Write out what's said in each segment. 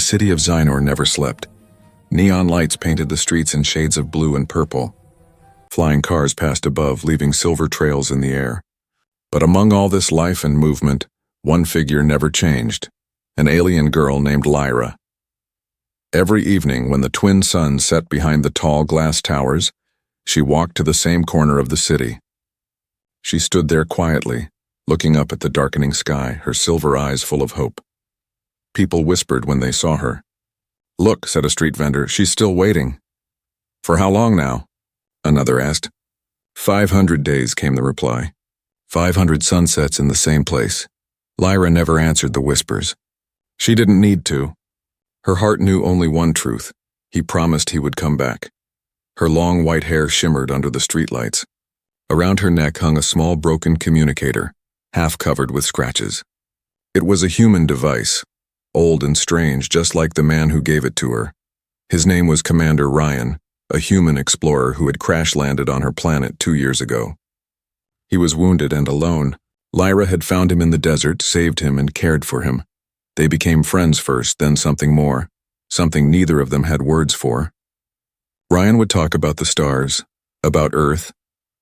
The city of Xinor never slept. Neon lights painted the streets in shades of blue and purple. Flying cars passed above, leaving silver trails in the air. But among all this life and movement, one figure never changed, an alien girl named Lyra. Every evening when the twin suns set behind the tall glass towers, she walked to the same corner of the city. She stood there quietly, looking up at the darkening sky, her silver eyes full of hope. People whispered when they saw her. "Look," said a street vendor, "she's still waiting." "For how long now?" another asked. 500 days, came the reply. 500 sunsets in the same place. Lyra never answered the whispers. She didn't need to. Her heart knew only one truth. He promised he would come back. Her long white hair shimmered under the streetlights. Around her neck hung a small broken communicator, half covered with scratches. It was a human device, old and strange, just like the man who gave it to her. His name was Commander Ryan, a human explorer who had crash-landed on her planet 2 years ago. He was wounded and alone. Lyra had found him in the desert, saved him, and cared for him. They became friends first, then something more, something neither of them had words for. Ryan would talk about the stars, about Earth,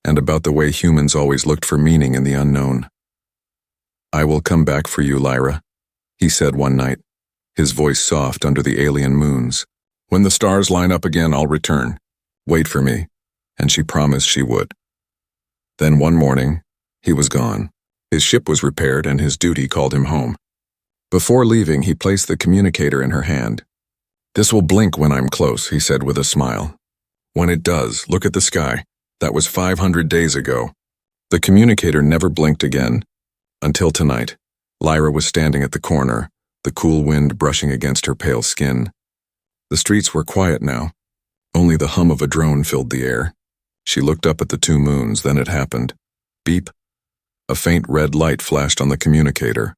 and about the way humans always looked for meaning in the unknown. "I will come back for you, Lyra," he said one night, his voice soft under the alien moons. "When the stars line up again, I'll return. Wait for me," and she promised she would. Then one morning, he was gone. His ship was repaired and his duty called him home. Before leaving, he placed the communicator in her hand. "This will blink when I'm close," he said with a smile. "When it does, look at the sky. That was 500 days ago." The communicator never blinked again. Until tonight, Lyra was standing at the corner, the cool wind brushing against her pale skin. The streets were quiet now. Only the hum of a drone filled the air. She looked up at the 2 moons, then it happened. Beep. A faint red light flashed on the communicator.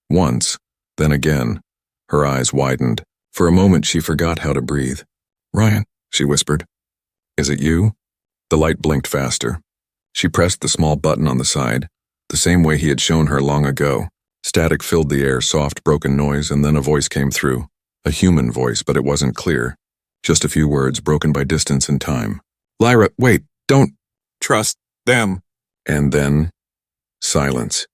Once, then again. Her eyes widened. For a moment she forgot how to breathe. "Ryan," she whispered. "Is it you?" The light blinked faster. She pressed the small button on the side, the same way he had shown her long ago. Static filled the air, soft, broken noise, and then a voice came through. A human voice, but it wasn't clear. Just a few words broken by distance and time. "Lyra, wait, don't trust them." And then, silence.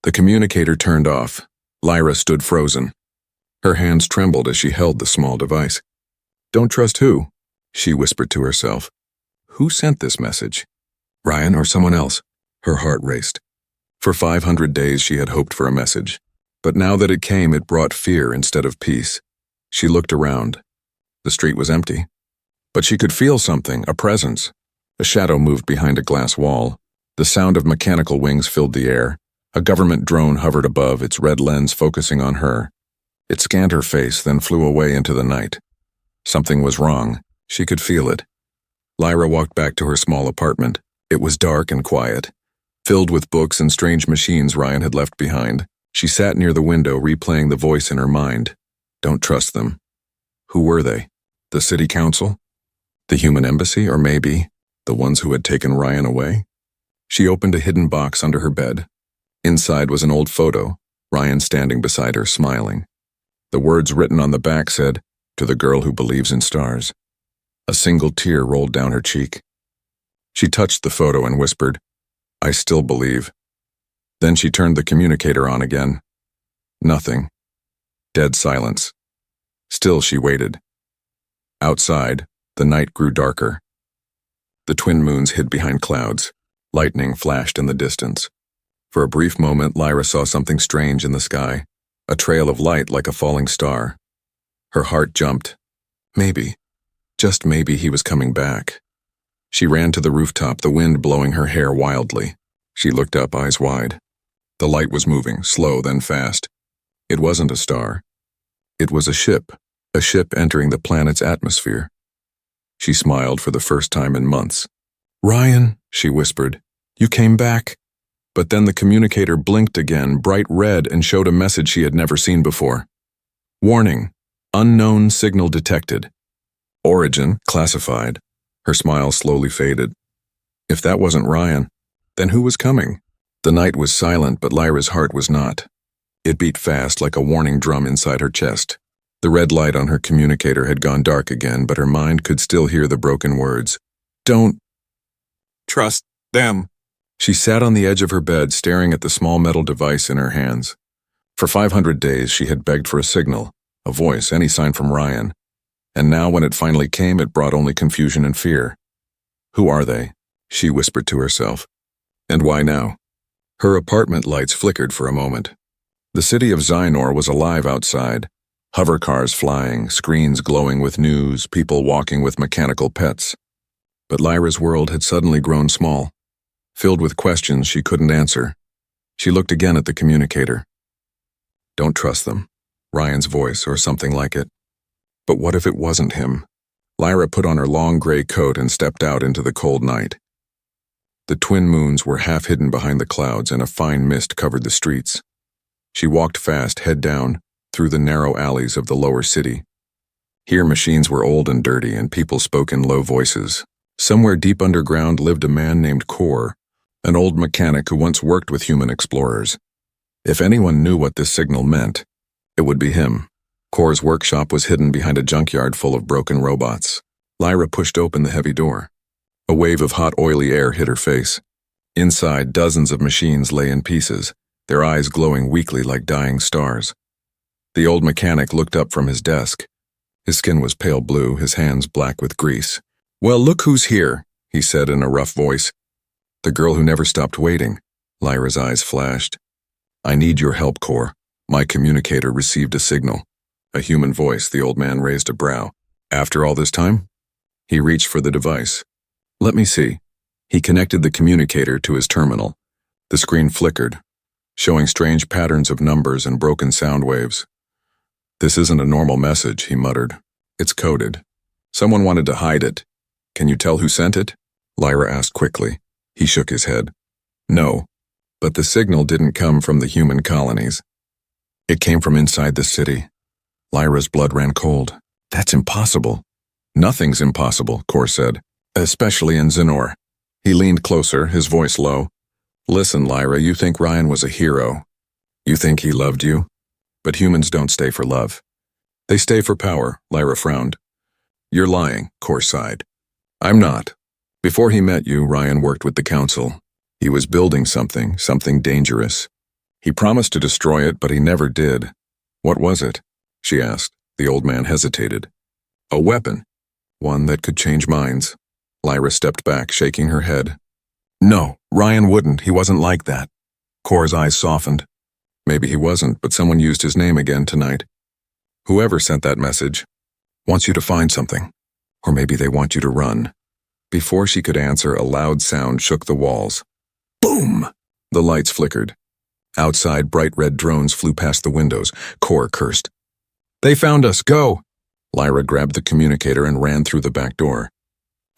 The communicator turned off. Lyra stood frozen. Her hands trembled as she held the small device. "Don't trust who?" she whispered to herself. Who sent this message? Ryan or someone else? Her heart raced. For 500 days she had hoped for a message, but now that it came, it brought fear instead of peace. She looked around. The street was empty. But she could feel something, a presence. A shadow moved behind a glass wall. The sound of mechanical wings filled the air. A government drone hovered above, its red lens focusing on her. It scanned her face, then flew away into the night. Something was wrong. She could feel it. Lyra walked back to her small apartment. It was dark and quiet, filled with books and strange machines Ryan had left behind. She sat near the window, replaying the voice in her mind. Don't trust them. Who were they? The city council? The human embassy? Or maybe the ones who had taken Ryan away? She opened a hidden box under her bed. Inside was an old photo, Ryan standing beside her, smiling. The words written on the back said, "To the girl who believes in stars." A single tear rolled down her cheek. She touched the photo and whispered, "I still believe." Then she turned the communicator on again. Nothing. Dead silence. Still she waited. Outside, the night grew darker. The twin moons hid behind clouds. Lightning flashed in the distance. For a brief moment, Lyra saw something strange in the sky, a trail of light like a falling star. Her heart jumped. Maybe, just maybe, he was coming back. She ran to the rooftop, the wind blowing her hair wildly. She looked up, eyes wide. The light was moving, slow then fast. It wasn't a star. It was a ship entering the planet's atmosphere. She smiled for the first time in months. "Ryan," she whispered, "you came back." But then the communicator blinked again, bright red, and showed a message she had never seen before. Warning, unknown signal detected. Origin classified. Her smile slowly faded. If that wasn't Ryan, then who was coming? The night was silent, but Lyra's heart was not. It beat fast like a warning drum inside her chest. The red light on her communicator had gone dark again, but her mind could still hear the broken words. Don't trust them. She sat on the edge of her bed, staring at the small metal device in her hands. For 500 days, she had begged for a signal, a voice, any sign from Ryan. And now, when it finally came, it brought only confusion and fear. Who are they? She whispered to herself. And why now? Her apartment lights flickered for a moment. The city of Xynor was alive outside. Hover cars flying, screens glowing with news, people walking with mechanical pets. But Lyra's world had suddenly grown small, filled with questions she couldn't answer. She looked again at the communicator. Don't trust them. Ryan's voice, or something like it. But what if it wasn't him? Lyra put on her long gray coat and stepped out into the cold night. The twin moons were half hidden behind the clouds, and a fine mist covered the streets. She walked fast, head down, through the narrow alleys of the lower city. Here machines were old and dirty, and people spoke in low voices. Somewhere deep underground lived a man named Kor, an old mechanic who once worked with human explorers. If anyone knew what this signal meant, it would be him. Kor's workshop was hidden behind a junkyard full of broken robots. Lyra pushed open the heavy door. A wave of hot, oily air hit her face. Inside, dozens of machines lay in pieces, their eyes glowing weakly like dying stars. The old mechanic looked up from his desk. His skin was pale blue, his hands black with grease. Well, look who's here, he said in a rough voice. The girl who never stopped waiting. Lyra's eyes flashed. I need your help, Kor. My communicator received a signal. A human voice, the old man raised a brow. After all this time? He reached for the device. Let me see. He connected the communicator to his terminal. The screen flickered, showing strange patterns of numbers and broken sound waves. This isn't a normal message, he muttered. It's coded. Someone wanted to hide it. Can you tell who sent it? Lyra asked quickly. He shook his head. No, but the signal didn't come from the human colonies. It came from inside the city. Lyra's blood ran cold. That's impossible. Nothing's impossible, Kor said, especially in Xynor. He leaned closer, his voice low. Listen, Lyra, you think Ryan was a hero. You think he loved you? But humans don't stay for love. They stay for power, Lyra frowned. You're lying, Kor sighed. I'm not. Before he met you, Ryan worked with the council. He was building something dangerous. He promised to destroy it, but he never did. What was it? She asked. The old man hesitated. A weapon. One that could change minds. Lyra stepped back, shaking her head. No, Ryan wouldn't. He wasn't like that. Kor's eyes softened. Maybe he wasn't, but someone used his name again tonight. Whoever sent that message wants you to find something. Or maybe they want you to run. Before she could answer, a loud sound shook the walls. Boom! The lights flickered. Outside, bright red drones flew past the windows. Kor cursed. They found us, go! Lyra grabbed the communicator and ran through the back door.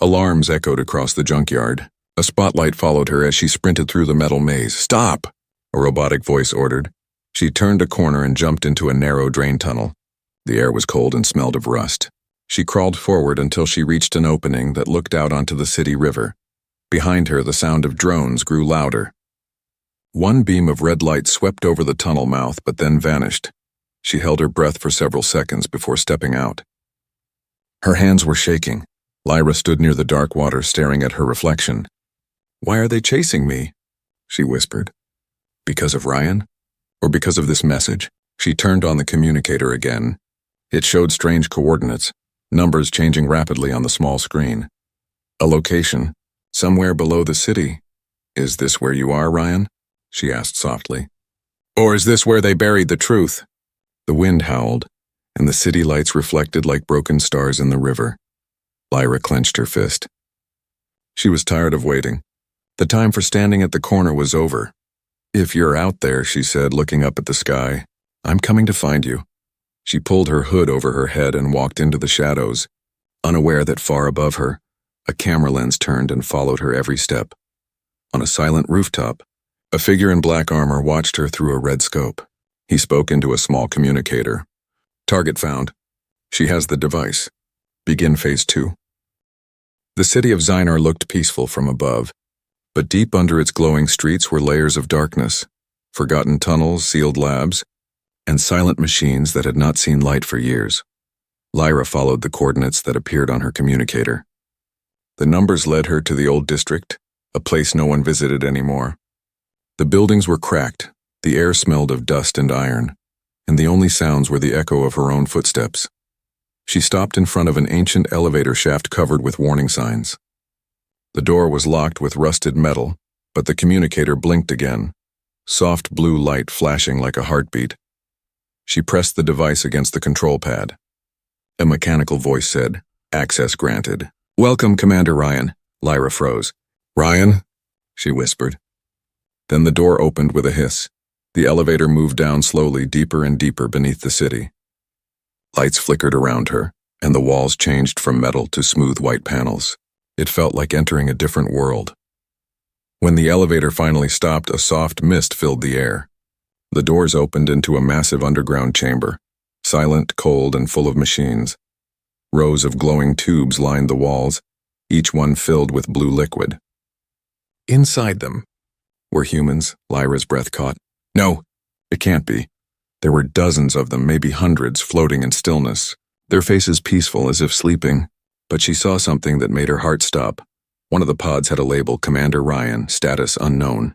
Alarms echoed across the junkyard. A spotlight followed her as she sprinted through the metal maze. Stop! A robotic voice ordered. She turned a corner and jumped into a narrow drain tunnel. The air was cold and smelled of rust. She crawled forward until she reached an opening that looked out onto the city river. Behind her, the sound of drones grew louder. One beam of red light swept over the tunnel mouth, but then vanished. She held her breath for several seconds before stepping out. Her hands were shaking. Lyra stood near the dark water, staring at her reflection. Why are they chasing me? She whispered. Because of Ryan? Or because of this message? She turned on the communicator again. It showed strange coordinates, numbers changing rapidly on the small screen. A location, somewhere below the city. Is this where you are, Ryan? She asked softly. Or is this where they buried the truth? The wind howled, and the city lights reflected like broken stars in the river. Lyra clenched her fist. She was tired of waiting. The time for standing at the corner was over. If you're out there, she said, looking up at the sky, I'm coming to find you. She pulled her hood over her head and walked into the shadows, unaware that far above her, a camera lens turned and followed her every step. On a silent rooftop, a figure in black armor watched her through a red scope. He spoke into a small communicator. Target found. She has the device. Begin Phase 2. The city of Xynor looked peaceful from above, but deep under its glowing streets were layers of darkness, forgotten tunnels, sealed labs, and silent machines that had not seen light for years. Lyra followed the coordinates that appeared on her communicator. The numbers led her to the old district, a place no one visited anymore. The buildings were cracked, the air smelled of dust and iron, and the only sounds were the echo of her own footsteps. She stopped in front of an ancient elevator shaft covered with warning signs. The door was locked with rusted metal, but the communicator blinked again, soft blue light flashing like a heartbeat. She pressed the device against the control pad. A mechanical voice said, "Access granted." "Welcome, Commander Ryan." Lyra froze. "Ryan?" she whispered. Then the door opened with a hiss. The elevator moved down slowly, deeper and deeper beneath the city. Lights flickered around her, and the walls changed from metal to smooth white panels. It felt like entering a different world. When the elevator finally stopped, a soft mist filled the air. The doors opened into a massive underground chamber, silent, cold, and full of machines. Rows of glowing tubes lined the walls, each one filled with blue liquid. Inside them were humans. Lyra's breath caught. No, it can't be. There were dozens of them, maybe hundreds, floating in stillness, their faces peaceful as if sleeping. But she saw something that made her heart stop. One of the pods had a label, Commander Ryan, status unknown.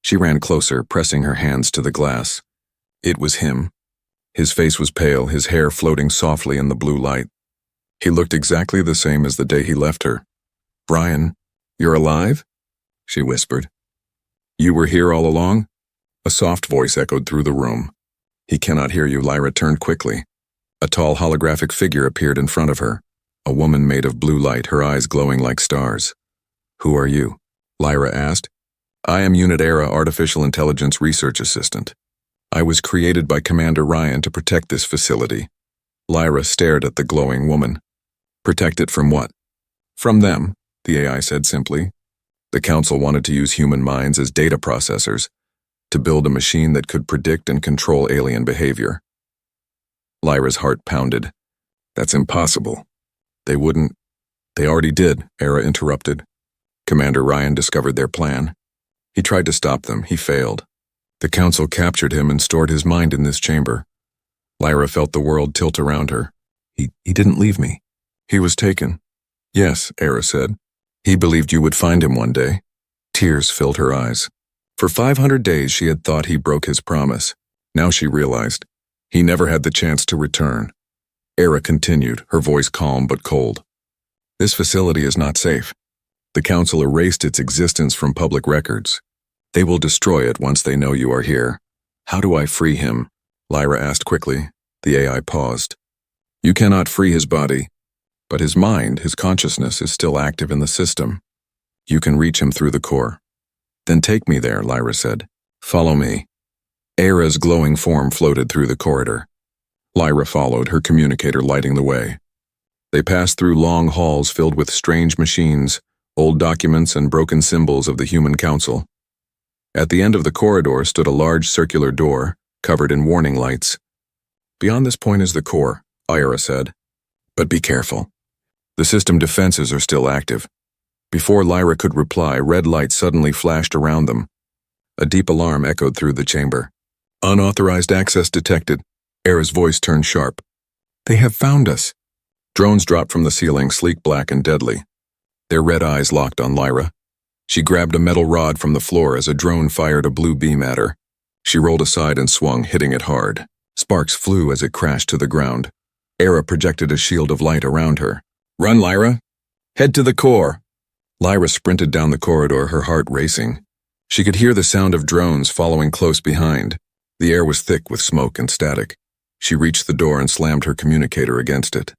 She ran closer, pressing her hands to the glass. It was him. His face was pale, his hair floating softly in the blue light. He looked exactly the same as the day he left her. "Brian, you're alive?" she whispered. "You were here all along?" A soft voice echoed through the room. "He cannot hear you." Lyra turned quickly. A tall holographic figure appeared in front of her, a woman made of blue light, her eyes glowing like stars. "Who are you?" Lyra asked. "I am Unit Era Artificial Intelligence Research Assistant. I was created by Commander Ryan to protect this facility." Lyra stared at the glowing woman. "Protect it from what?" "From them," the AI said simply. "The Council wanted to use human minds as data processors, to build a machine that could predict and control alien behavior." Lyra's heart pounded. "That's impossible. They wouldn't." "They already did," Era interrupted. "Commander Ryan discovered their plan. He tried to stop them. He failed. The Council captured him and stored his mind in this chamber." Lyra felt the world tilt around her. He didn't leave me. He was taken." "Yes," Era said. "He believed you would find him one day." Tears filled her eyes. For 500 days she had thought he broke his promise. Now she realized he never had the chance to return. Era continued, her voice calm but cold. "This facility is not safe. The Council erased its existence from public records. They will destroy it once they know you are here." "How do I free him?" Lyra asked quickly. The AI paused. "You cannot free his body, but his mind, his consciousness, is still active in the system. You can reach him through the core." "Then take me there," Lyra said. "Follow me." Era's glowing form floated through the corridor. Lyra followed, her communicator lighting the way. They passed through long halls filled with strange machines, old documents, and broken symbols of the Human Council. At the end of the corridor stood a large circular door, covered in warning lights. "Beyond this point is the core," Ira said. "But be careful. The system defenses are still active." Before Lyra could reply, red lights suddenly flashed around them. A deep alarm echoed through the chamber. "Unauthorized access detected." Era's voice turned sharp. "They have found us." Drones dropped from the ceiling, sleek, black, and deadly. Their red eyes locked on Lyra. She grabbed a metal rod from the floor as a drone fired a blue beam at her. She rolled aside and swung, hitting it hard. Sparks flew as it crashed to the ground. Era projected a shield of light around her. "Run, Lyra! Head to the core!" Lyra sprinted down the corridor, her heart racing. She could hear the sound of drones following close behind. The air was thick with smoke and static. She reached the door and slammed her communicator against it.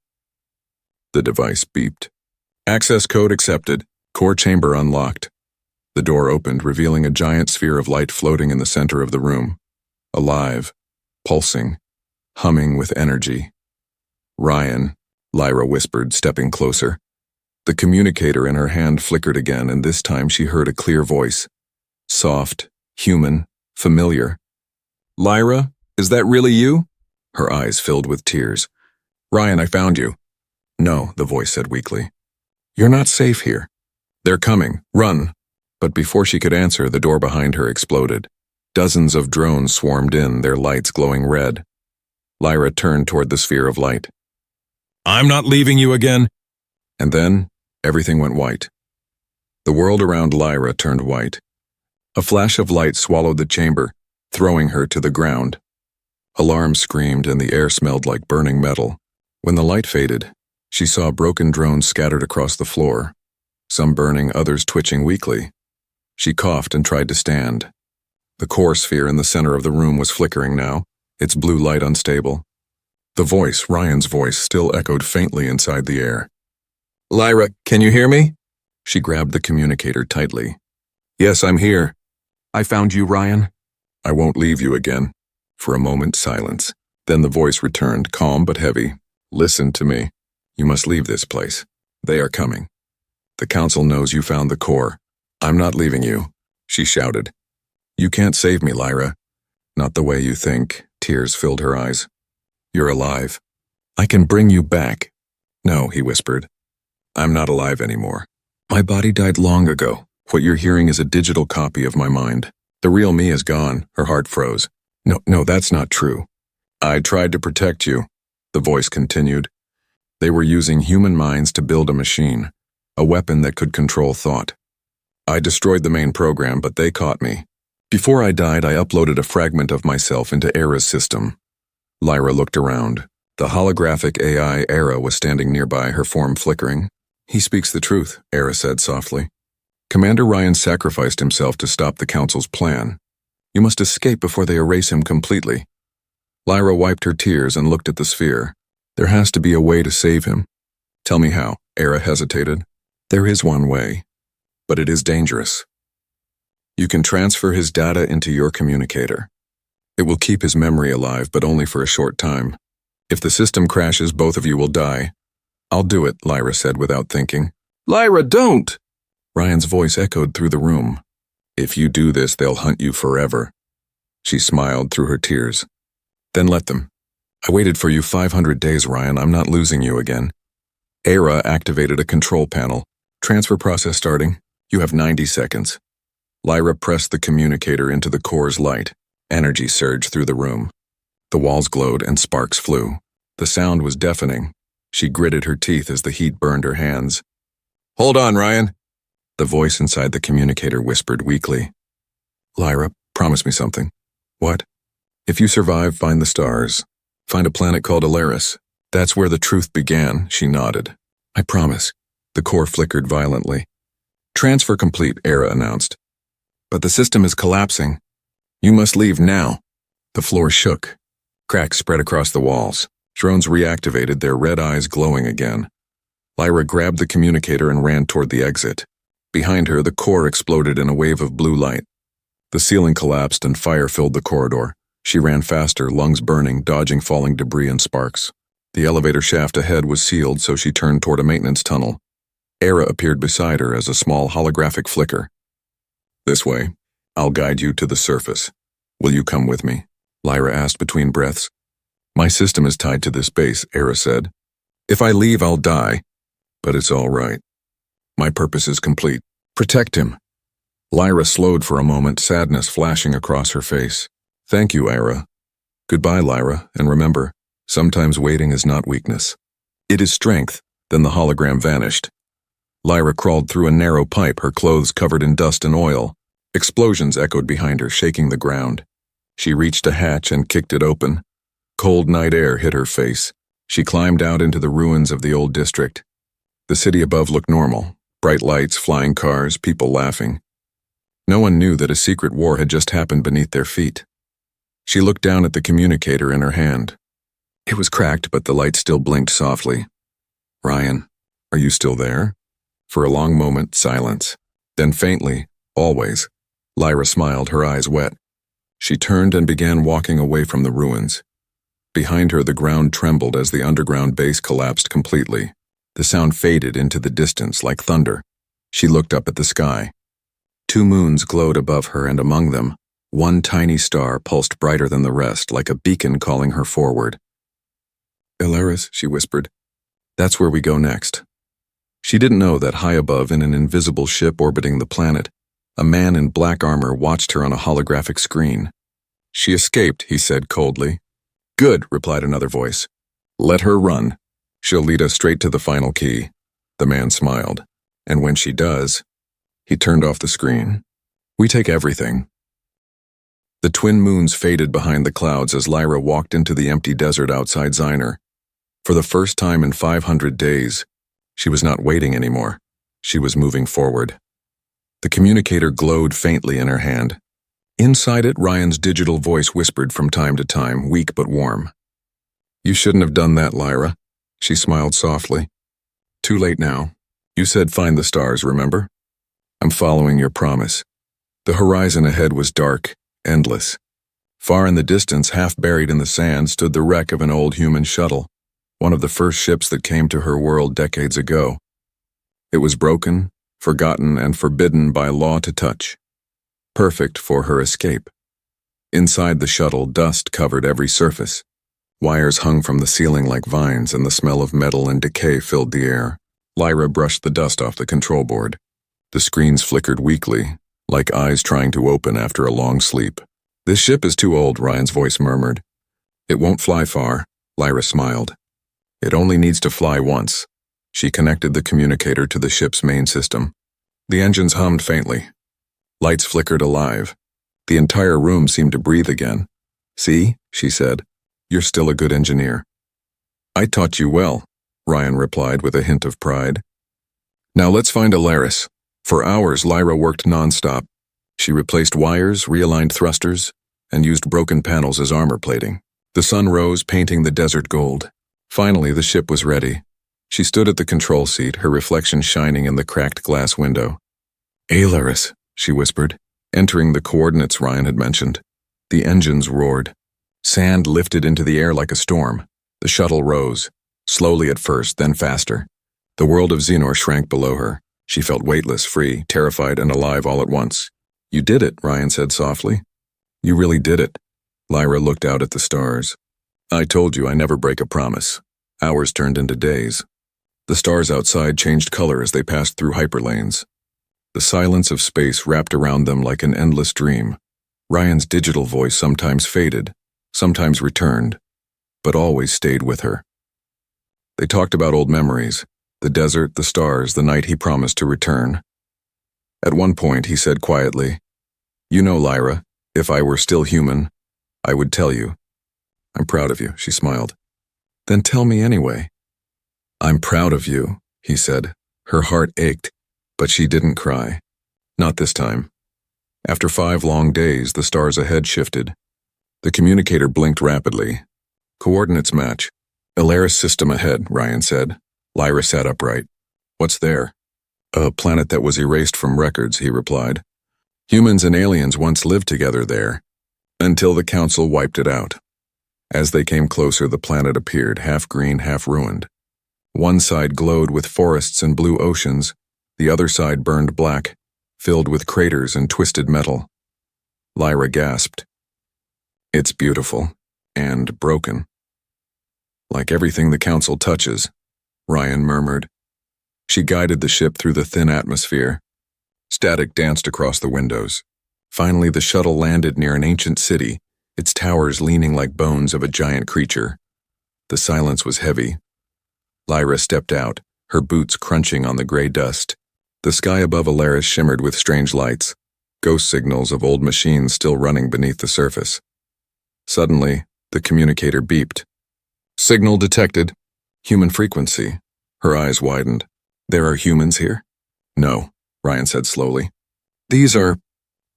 The device beeped. "Access code accepted. Core chamber unlocked." The door opened, revealing a giant sphere of light floating in the center of the room. Alive, pulsing, humming with energy. "Ryan," Lyra whispered, stepping closer. The communicator in her hand flickered again, and this time she heard a clear voice. Soft, human, familiar. "Lyra, is that really you?" Her eyes filled with tears. "Ryan, I found you." "No," the voice said weakly. "You're not safe here. They're coming. Run." But before she could answer, the door behind her exploded. Dozens of drones swarmed in, their lights glowing red. Lyra turned toward the sphere of light. "I'm not leaving you again." And then, everything went white. The world around Lyra turned white. A flash of light swallowed the chamber, throwing her to the ground. Alarms screamed and the air smelled like burning metal. When the light faded, she saw broken drones scattered across the floor, some burning, others twitching weakly. She coughed and tried to stand. The core sphere in the center of the room was flickering now, its blue light unstable. The voice, Ryan's voice, still echoed faintly inside the air. "Lyra, can you hear me?" She grabbed the communicator tightly. "Yes, I'm here." "I found you, Ryan." "I won't leave you again." For a moment, silence. Then the voice returned, calm but heavy. "Listen to me. You must leave this place. They are coming. The council knows you found the core. I'm not leaving you," she shouted. "You can't save me, Lyra. Not the way you think." Tears filled her eyes. "You're alive. I can bring you back." "No," he whispered. "I'm not alive anymore. My body died long ago. What you're hearing is a digital copy of my mind. The real me is gone." Her heart froze. No, that's not true. "I tried to protect you," the voice continued. "They were using human minds to build a machine, a weapon that could control thought. I destroyed the main program, but they caught me. Before I died, I uploaded a fragment of myself into Era's system." Lyra looked around. The holographic AI Era was standing nearby, her form flickering. "He speaks the truth," Era said softly. "Commander Ryan sacrificed himself to stop the Council's plan. You must escape before they erase him completely." Lyra wiped her tears and looked at the sphere. "There has to be a way to save him." "Tell me how," Era hesitated. "There is one way, but it is dangerous. You can transfer his data into your communicator. It will keep his memory alive, but only for a short time. If the system crashes, both of you will die." "I'll do it," Lyra said without thinking. "Lyra, don't!" Ryan's voice echoed through the room. "If you do this, they'll hunt you forever." She smiled through her tears. "Then let them. I waited for you 500 days, Ryan. I'm not losing you again." Era activated a control panel. "Transfer process starting. You have 90 seconds. Lyra pressed the communicator into the core's light. Energy surged through the room. The walls glowed and sparks flew. The sound was deafening. She gritted her teeth as the heat burned her hands. "Hold on, Ryan," the voice inside the communicator whispered weakly. "Lyra, promise me something." "What?" "If you survive, find the stars. Find a planet called Alaris. That's where the truth began." She nodded. "I promise." The core flickered violently. "Transfer complete," Era announced. "But the system is collapsing. You must leave now." The floor shook. Cracks spread across the walls. Drones reactivated, their red eyes glowing again. Lyra grabbed the communicator and ran toward the exit. Behind her, the core exploded in a wave of blue light. The ceiling collapsed and fire filled the corridor. She ran faster, lungs burning, dodging falling debris and sparks. The elevator shaft ahead was sealed, so she turned toward a maintenance tunnel. Era appeared beside her as a small holographic flicker. "This way. I'll guide you to the surface. Will you come with me?" Lyra asked between breaths. "My system is tied to this base," Era said. "If I leave, I'll die. But it's all right. My purpose is complete. Protect him." Lyra slowed for a moment, sadness flashing across her face. "Thank you, Era." "Goodbye, Lyra, and remember, sometimes waiting is not weakness. It is strength." Then the hologram vanished. Lyra crawled through a narrow pipe, her clothes covered in dust and oil. Explosions echoed behind her, shaking the ground. She reached a hatch and kicked it open. Cold night air hit her face. She climbed out into the ruins of the old district. The city above looked normal. Bright lights, flying cars, people laughing. No one knew that a secret war had just happened beneath their feet. She looked down at the communicator in her hand. It was cracked, but the light still blinked softly. "Ryan, are you still there?" For a long moment, silence. Then faintly, "Always." Lyra smiled, her eyes wet. She turned and began walking away from the ruins. Behind her, the ground trembled as the underground base collapsed completely. The sound faded into the distance like thunder. She looked up at the sky. 2 moons glowed above her, and among them, one tiny star pulsed brighter than the rest, like a beacon calling her forward. "Alaris," she whispered. "That's where we go next." She didn't know that high above, in an invisible ship orbiting the planet, A man in black armor watched her on a holographic screen. "She escaped," he said coldly. "Good," replied another voice. "Let her run. She'll lead us straight to the final key." The man smiled. "And when she does..." He turned off the screen. "We take everything." The twin moons faded behind the clouds as Lyra walked into the empty desert outside Zyner. For the first time in 500 days, she was not waiting anymore. She was moving forward. The communicator glowed faintly in her hand. Inside it, Ryan's digital voice whispered from time to time, weak but warm. "You shouldn't have done that, Lyra." She smiled softly. "Too late now. You said find the stars, remember? I'm following your promise." The horizon ahead was dark, endless. Far in the distance, half buried in the sand, stood the wreck of an old human shuttle, one of the first ships that came to her world decades ago. It was broken, forgotten, and forbidden by law to touch. Perfect for her escape. Inside the shuttle, dust covered every surface. Wires hung from the ceiling like vines, and the smell of metal and decay filled the air. Lyra brushed the dust off the control board. The screens flickered weakly, like eyes trying to open after a long sleep. "This ship is too old," Ryan's voice murmured. "It won't fly far," Lyra smiled. "It only needs to fly once." She connected the communicator to the ship's main system. The engines hummed faintly. Lights flickered alive. The entire room seemed to breathe again. "See," she said, "you're still a good engineer." "I taught you well," Ryan replied with a hint of pride. "Now let's find Alaris." For hours, Lyra worked nonstop. She replaced wires, realigned thrusters, and used broken panels as armor plating. The sun rose, painting the desert gold. Finally, the ship was ready. She stood at the control seat, her reflection shining in the cracked glass window. "Alaris," she whispered, entering the coordinates Ryan had mentioned. The engines roared. Sand lifted into the air like a storm. The shuttle rose, slowly at first, then faster. The world of Xenor shrank below her. She felt weightless, free, terrified, and alive all at once. "You did it," Ryan said softly. "You really did it." Lyra looked out at the stars. "I told you I never break a promise." Hours turned into days. The stars outside changed color as they passed through hyperlanes. The silence of space wrapped around them like an endless dream. Ryan's digital voice sometimes faded, sometimes returned, but always stayed with her. They talked about old memories, the desert, the stars, the night he promised to return. At one point, he said quietly, "You know, Lyra, if I were still human, I would tell you." "I'm proud of you," she smiled. "Then tell me anyway." "I'm proud of you," he said. Her heart ached, but she didn't cry. Not this time. After 5 long days, the stars ahead shifted. The communicator blinked rapidly. "Coordinates match. Alaris system ahead," Ryan said. Lyra sat upright. "What's there?" "A planet that was erased from records," he replied. "Humans and aliens once lived together there, until the Council wiped it out." As they came closer, the planet appeared, half green, half ruined. One side glowed with forests and blue oceans, the other side burned black, filled with craters and twisted metal. Lyra gasped. "It's beautiful, and broken." "Like everything the Council touches," Ryan murmured. She guided the ship through the thin atmosphere. Static danced across the windows. Finally, the shuttle landed near an ancient city, its towers leaning like bones of a giant creature. The silence was heavy. Lyra stepped out, her boots crunching on the gray dust. The sky above Alaris shimmered with strange lights, ghost signals of old machines still running beneath the surface. Suddenly, the communicator beeped. "Signal detected. Human frequency." Her eyes widened. "There are humans here?" "No," Ryan said slowly. "These are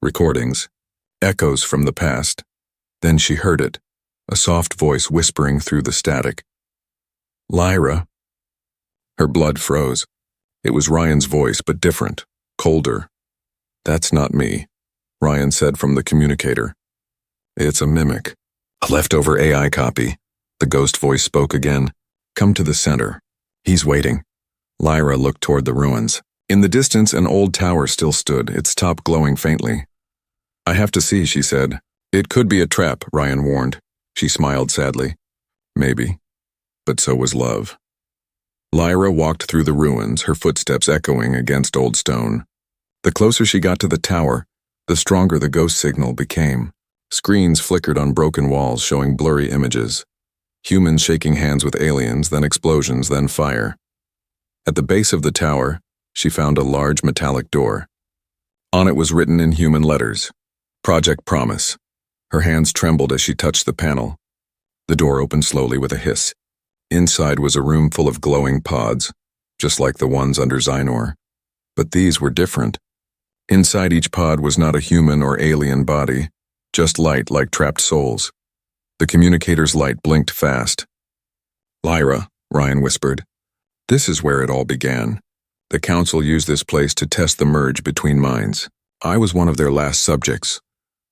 recordings, echoes from the past." Then she heard it, a soft voice whispering through the static. "Lyra." Her blood froze. It was Ryan's voice, but different, colder. "That's not me," Ryan said from the communicator. "It's a mimic. A leftover AI copy." The ghost voice spoke again. "Come to the center. He's waiting." Lyra looked toward the ruins. In the distance, an old tower still stood, its top glowing faintly. "I have to see," she said. "It could be a trap," Ryan warned. She smiled sadly. "Maybe. But so was love." Lyra walked through the ruins, her footsteps echoing against old stone. The closer she got to the tower, the stronger the ghost signal became. Screens flickered on broken walls showing blurry images. Humans shaking hands with aliens, then explosions, then fire. At the base of the tower, she found a large metallic door. On it was written in human letters, Project Promise. Her hands trembled as she touched the panel. The door opened slowly with a hiss. Inside was a room full of glowing pods, just like the ones under Xynor. But these were different. Inside each pod was not a human or alien body, just light like trapped souls. The communicator's light blinked fast. "Lyra," Ryan whispered. "This is where it all began. The Council used this place to test the merge between minds. I was one of their last subjects."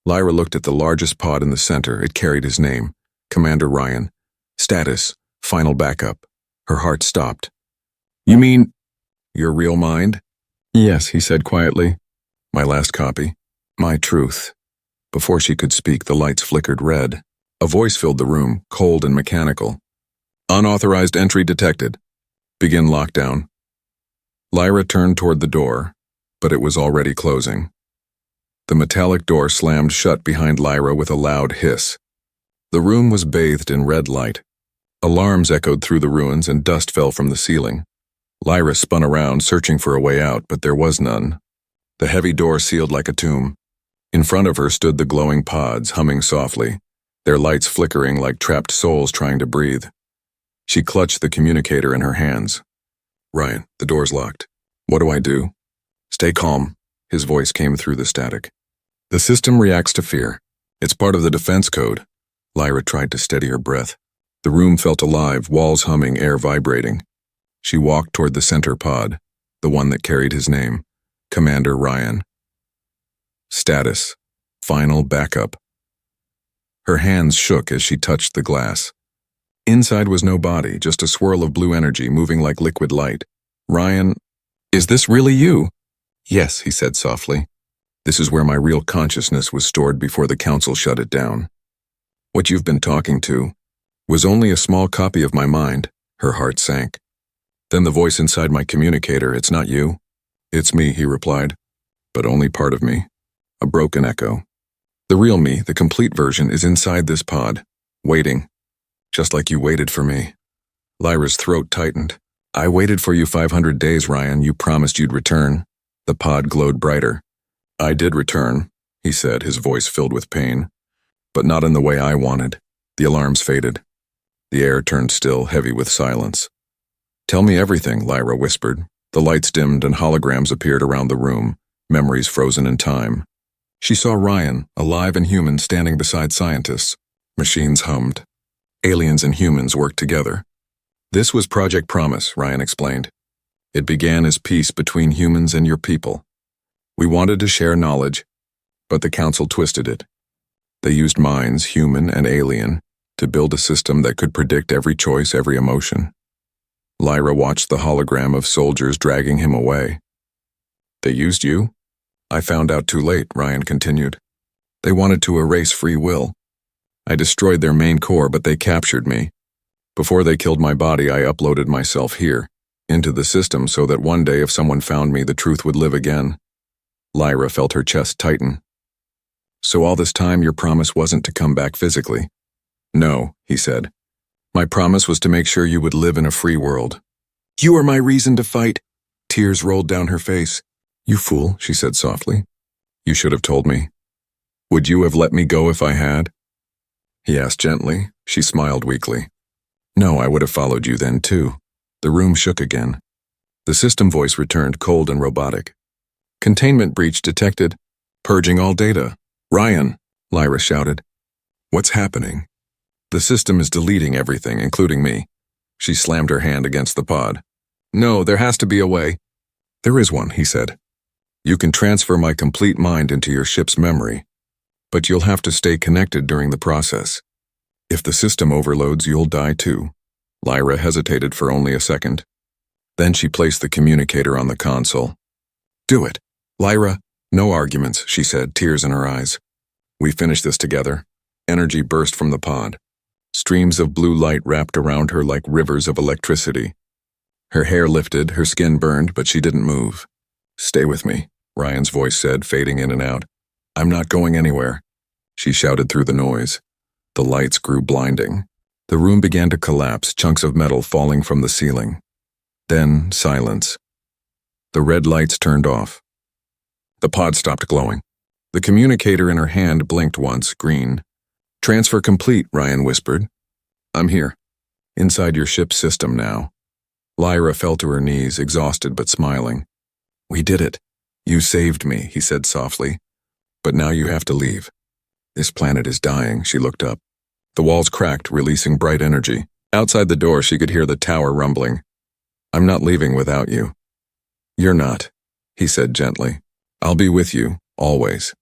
Lyra looked at the largest pod in the center. It carried his name, Commander Ryan. Status, final backup. Her heart stopped. "You mean your real mind?" "Yes," he said quietly. "My last copy. My truth." Before she could speak, the lights flickered red. A voice filled the room, cold and mechanical. "Unauthorized entry detected. Begin lockdown." Lyra turned toward the door, but it was already closing. The metallic door slammed shut behind Lyra with a loud hiss. The room was bathed in red light. Alarms echoed through the ruins and dust fell from the ceiling. Lyra spun around, searching for a way out, but there was none. The heavy door sealed like a tomb. In front of her stood the glowing pods, humming softly, their lights flickering like trapped souls trying to breathe. She clutched the communicator in her hands. "Ryan, the door's locked. What do I do?" "Stay calm," his voice came through the static. "The system reacts to fear. It's part of the defense code." Lyra tried to steady her breath. The room felt alive, walls humming, air vibrating. She walked toward the center pod, the one that carried his name, Commander Ryan. Status, final backup. Her hands shook as she touched the glass. Inside was no body, just a swirl of blue energy moving like liquid light. "Ryan, is this really you?" "Yes," he said softly. "This is where my real consciousness was stored before the Council shut it down. What you've been talking to was only a small copy of my mind." Her heart sank. Then the voice inside my communicator, "It's not you." "It's me," he replied, "but only part of me. A broken echo. The real me, the complete version, is inside this pod, waiting, just like you waited for me." Lyra's throat tightened. "I waited for you 500 days, Ryan. You promised you'd return." The pod glowed brighter. "I did return," he said, his voice filled with pain. "But not in the way I wanted." The alarms faded. The air turned still, heavy with silence. "Tell me everything," Lyra whispered. The lights dimmed and holograms appeared around the room, memories frozen in time. She saw Ryan, alive and human, standing beside scientists. Machines hummed. Aliens and humans worked together. "This was Project Promise," Ryan explained. "It began as peace between humans and your people. We wanted to share knowledge, but the Council twisted it. They used minds, human and alien, to build a system that could predict every choice, every emotion." Lyra watched the hologram of soldiers dragging him away. "They used you?" "I found out too late," Ryan continued. "They wanted to erase free will. I destroyed their main core, but they captured me. Before they killed my body, I uploaded myself here, into the system, so that one day if someone found me, the truth would live again." Lyra felt her chest tighten. "So all this time your promise wasn't to come back physically?" "No," he said. "My promise was to make sure you would live in a free world." "You are my reason to fight." Tears rolled down her face. "You fool," she said softly. "You should have told me. Would you have let me go if I had?" He asked gently. She smiled weakly. "No, I would have followed you then too." The room shook again. The system voice returned, cold and robotic. "Containment breach detected. Purging all data." "Ryan," Lyra shouted. "What's happening?" "The system is deleting everything, including me." She slammed her hand against the pod. "No, there has to be a way." "There is one," he said. "You can transfer my complete mind into your ship's memory, but you'll have to stay connected during the process. If the system overloads, you'll die too." Lyra hesitated for only a second. Then she placed the communicator on the console. "Do it." "Lyra, no arguments," she said, tears in her eyes. "We finish this together." Energy burst from the pod. Streams of blue light wrapped around her like rivers of electricity. Her hair lifted, her skin burned, but she didn't move. "Stay with me," Ryan's voice said, fading in and out. I'm not going anywhere, she shouted through the noise. The lights grew blinding. The room began to collapse, chunks of metal falling from the ceiling. Then silence. The red lights turned off. The pod stopped glowing. The communicator in her hand blinked once, green. Transfer complete, Ryan whispered. I'm here. Inside your ship's system now. Lyra fell to her knees, exhausted but smiling. We did it. You saved me, he said softly. But now you have to leave. This planet is dying, she looked up. The walls cracked, releasing bright energy. Outside the door, she could hear the tower rumbling. I'm not leaving without you. You're not, he said gently. I'll be with you, always.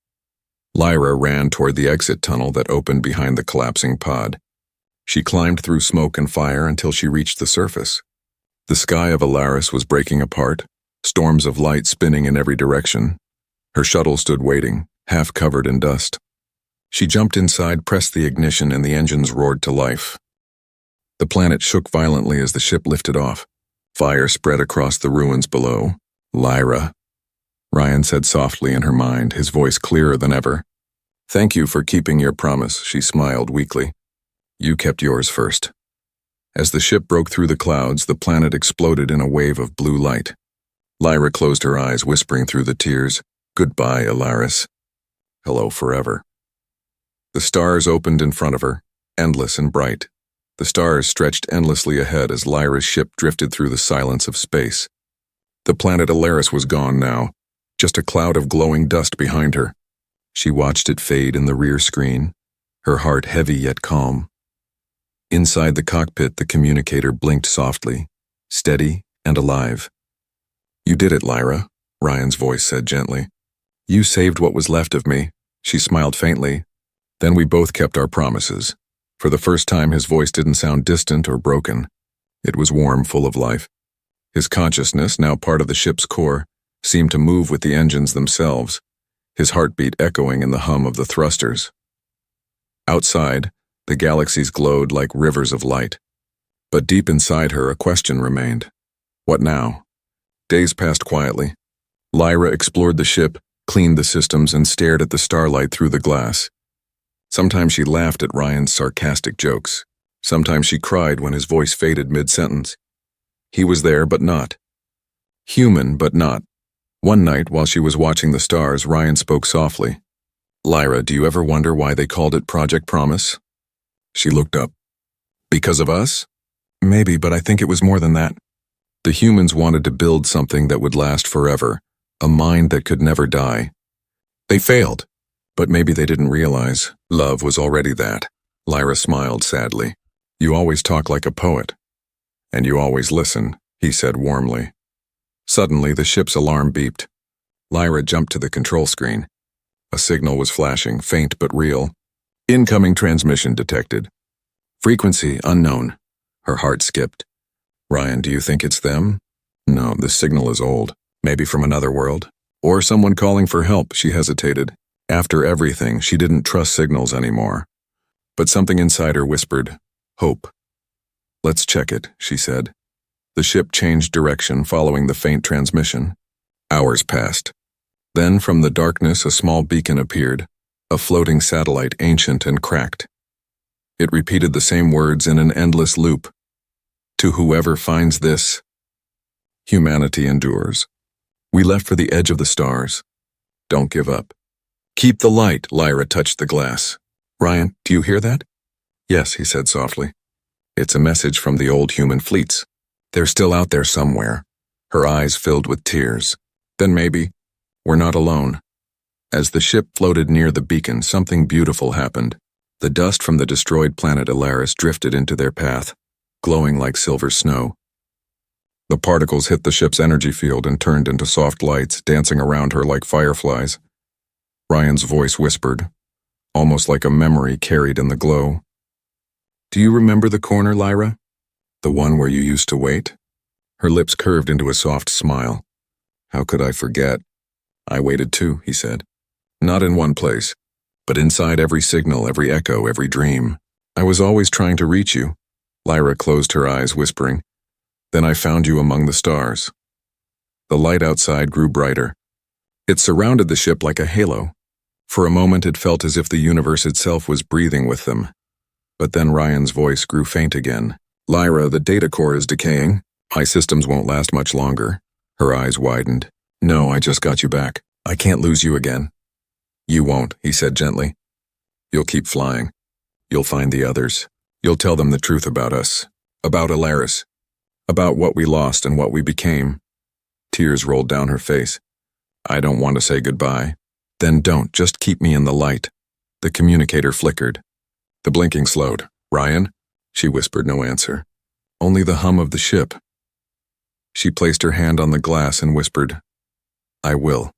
Lyra ran toward the exit tunnel that opened behind the collapsing pod. She climbed through smoke and fire until she reached the surface. The sky of Alaris was breaking apart, storms of light spinning in every direction. Her shuttle stood waiting, half covered in dust. She jumped inside, pressed the ignition, and the engines roared to life. The planet shook violently as the ship lifted off. Fire spread across the ruins below. Lyra, Ryan said softly in her mind, his voice clearer than ever. Thank you for keeping your promise, she smiled weakly. You kept yours first. As the ship broke through the clouds, the planet exploded in a wave of blue light. Lyra closed her eyes, whispering through the tears, Goodbye, Alaris. Hello forever. The stars opened in front of her, endless and bright. The stars stretched endlessly ahead as Lyra's ship drifted through the silence of space. The planet Alaris was gone now, just a cloud of glowing dust behind her. She watched it fade in the rear screen, her heart heavy yet calm. Inside the cockpit, the communicator blinked softly, steady and alive. You did it, Lyra, Ryan's voice said gently. You saved what was left of me, she smiled faintly. Then we both kept our promises. For the first time, his voice didn't sound distant or broken. It was warm, full of life. His consciousness, now part of the ship's core, seemed to move with the engines themselves, his heartbeat echoing in the hum of the thrusters. Outside, the galaxies glowed like rivers of light. But deep inside her, a question remained. What now? Days passed quietly. Lyra explored the ship, cleaned the systems, and stared at the starlight through the glass. Sometimes she laughed at Ryan's sarcastic jokes. Sometimes she cried when his voice faded mid-sentence. He was there, but not. Human, but not. One night, while she was watching the stars, Ryan spoke softly. Lyra, do you ever wonder why they called it Project Promise? She looked up. Because of us? Maybe, but I think it was more than that. The humans wanted to build something that would last forever, a mind that could never die. They failed. But maybe they didn't realize love was already that. Lyra smiled sadly. You always talk like a poet. And you always listen, he said warmly. Suddenly, the ship's alarm beeped. Lyra jumped to the control screen. A signal was flashing, faint but real. Incoming transmission detected. Frequency unknown. Her heart skipped. Ryan, do you think it's them? No, the signal is old. Maybe from another world. Or someone calling for help, she hesitated. After everything, she didn't trust signals anymore. But something inside her whispered, hope. Let's check it, she said. The ship changed direction following the faint transmission. Hours passed. Then from the darkness a small beacon appeared, a floating satellite ancient and cracked. It repeated the same words in an endless loop. To whoever finds this, humanity endures. We left for the edge of the stars. Don't give up. Keep the light, Lyra touched the glass. Ryan, do you hear that? Yes, he said softly. It's a message from the old human fleets. They're still out there somewhere. Her eyes filled with tears. Then maybe, we're not alone. As the ship floated near the beacon, something beautiful happened. The dust from the destroyed planet Alaris drifted into their path, glowing like silver snow. The particles hit the ship's energy field and turned into soft lights, dancing around her like fireflies. Ryan's voice whispered, almost like a memory carried in the glow. Do you remember the corner, Lyra? The one where you used to wait? Her lips curved into a soft smile. How could I forget? I waited too, he said. Not in one place, but inside every signal, every echo, every dream. I was always trying to reach you. Lyra closed her eyes, whispering. Then I found you among the stars. The light outside grew brighter. It surrounded the ship like a halo. For a moment it felt as if the universe itself was breathing with them. But then Ryan's voice grew faint again. "Lyra, the data core is decaying. My systems won't last much longer." Her eyes widened. "No, I just got you back. I can't lose you again." "You won't," he said gently. "You'll keep flying. You'll find the others. You'll tell them the truth about us. About Alaris. About what we lost and what we became." Tears rolled down her face. "I don't want to say goodbye." "Then don't. Just keep me in the light." The communicator flickered. The blinking slowed. "Ryan?" She whispered no answer. Only the hum of the ship. She placed her hand on the glass and whispered, "I will."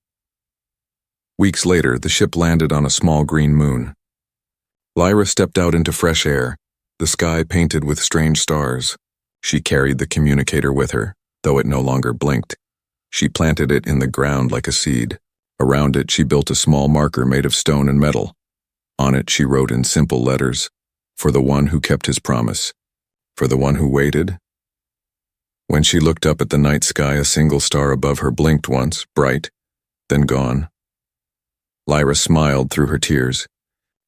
Weeks later, the ship landed on a small green moon. Lyra stepped out into fresh air, the sky painted with strange stars. She carried the communicator with her, though it no longer blinked. She planted it in the ground like a seed. Around it, she built a small marker made of stone and metal. On it, she wrote in simple letters, "For the one who kept his promise. For the one who waited." When she looked up at the night sky, a single star above her blinked once, bright, then gone. Lyra smiled through her tears.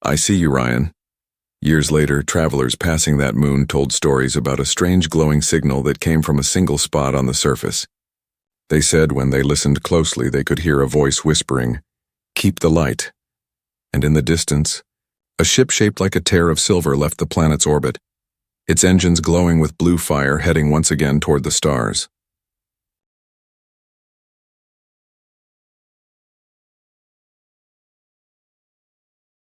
"I see you, Ryan." Years later, travelers passing that moon told stories about a strange glowing signal that came from a single spot on the surface. They said when they listened closely they could hear a voice whispering, "Keep the light." And in the distance, a ship shaped like a tear of silver left the planet's orbit, its engines glowing with blue fire heading once again toward the stars.